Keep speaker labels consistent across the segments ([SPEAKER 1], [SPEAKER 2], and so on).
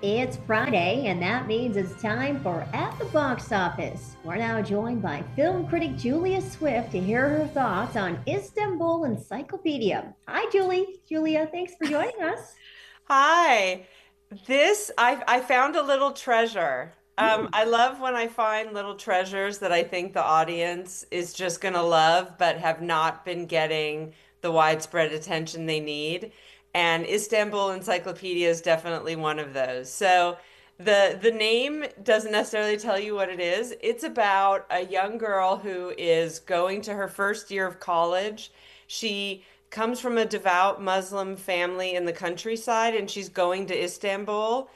[SPEAKER 1] It's Friday, and that means it's time for At the Box Office. We're now joined by film critic Julia Swift to hear her thoughts on Istanbul Encyclopedia. Hi, Julia, thanks for joining us.
[SPEAKER 2] Hi. I found a little treasure.
[SPEAKER 1] Hmm.
[SPEAKER 2] I love when I find little treasures that I think the audience is just gonna love, but have not been getting the widespread attention they need. And Istanbul Encyclopedia is definitely one of those. So the name doesn't necessarily tell you what it is. It's about a young girl who is going to her first year of college. She comes from a devout Muslim family in the countryside, and she's going to Istanbul,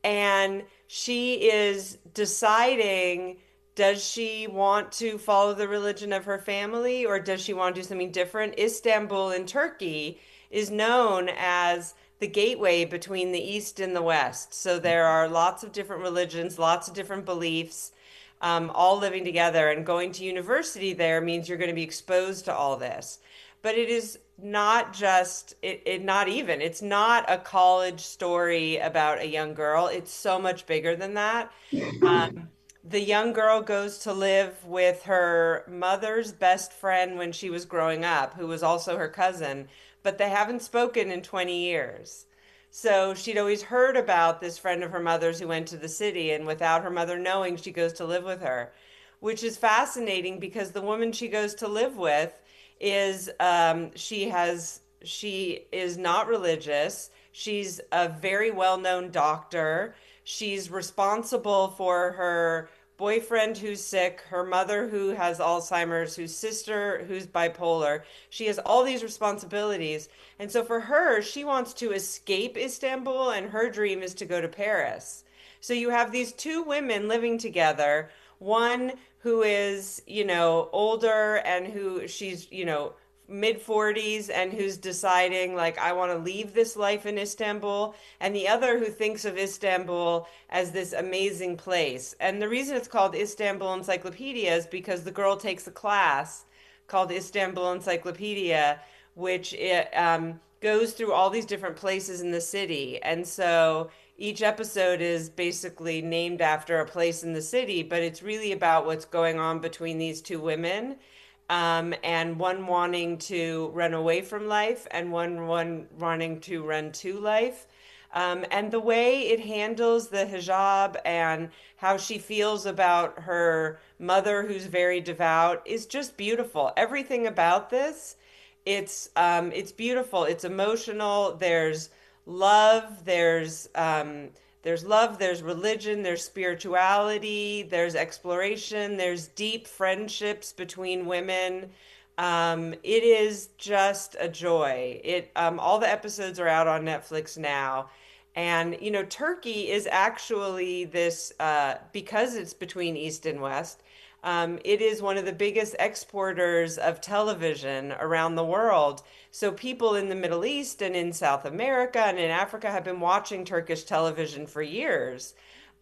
[SPEAKER 2] and she is deciding, does she want to follow the religion of her family, or does she want to do something different? Istanbul in Turkey is known as the gateway between the East and the West. So there are lots of different religions, lots of different beliefs, all living together. And going to university there means you're going to be exposed to all this. But it is not just not even. It's not a college story about a young girl. It's so much bigger than that. The young girl goes to live with her mother's best friend when she was growing up, who was also her cousin, but they haven't spoken in 20 years. So she'd always heard about this friend of her mother's who went to the city, and without her mother knowing, she goes to live with her, which is fascinating because the woman she goes to live with is she is not religious. She's a very well-known doctor. She's responsible for her boyfriend who's sick, her mother who has Alzheimer's, whose sister who's bipolar. She has all these responsibilities. And so for her, she wants to escape Istanbul, and her dream is to go to Paris. So you have these two women living together, one who is, older and who she's, mid 40s and who's deciding like I want to leave this life in Istanbul, and the other who thinks of Istanbul as this amazing place. And the reason it's called Istanbul Encyclopedia is because the girl takes a class called Istanbul Encyclopedia, which goes through all these different places in the city. And so each episode is basically named after a place in the city, but it's really about what's going on between these two women, and one wanting to run away from life and one wanting to run to life. And the way it handles the hijab and how she feels about her mother, who's very devout, is just beautiful. Everything about this, it's beautiful. It's emotional. Love. There's love. There's religion. There's spirituality. There's exploration. There's deep friendships between women. It is just a joy. All the episodes are out on Netflix now. And, Turkey is actually this, because it's between East and West, it is one of the biggest exporters of television around the world. So people in the Middle East and in South America and in Africa have been watching Turkish television for years.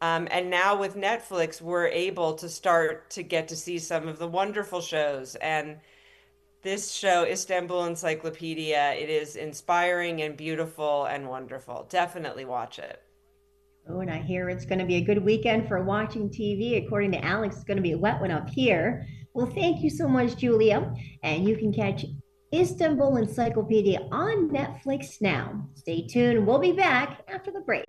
[SPEAKER 2] And now with Netflix, we're able to start to get to see some of the wonderful shows. And this show, Istanbul Encyclopedia, it is inspiring and beautiful and wonderful. Definitely watch it.
[SPEAKER 1] Oh, and I hear it's going to be a good weekend for watching TV. According to Alex, it's going to be a wet one up here. Well, thank you so much, Julia. And you can catch Istanbul Encyclopedia on Netflix now. Stay tuned. We'll be back after the break.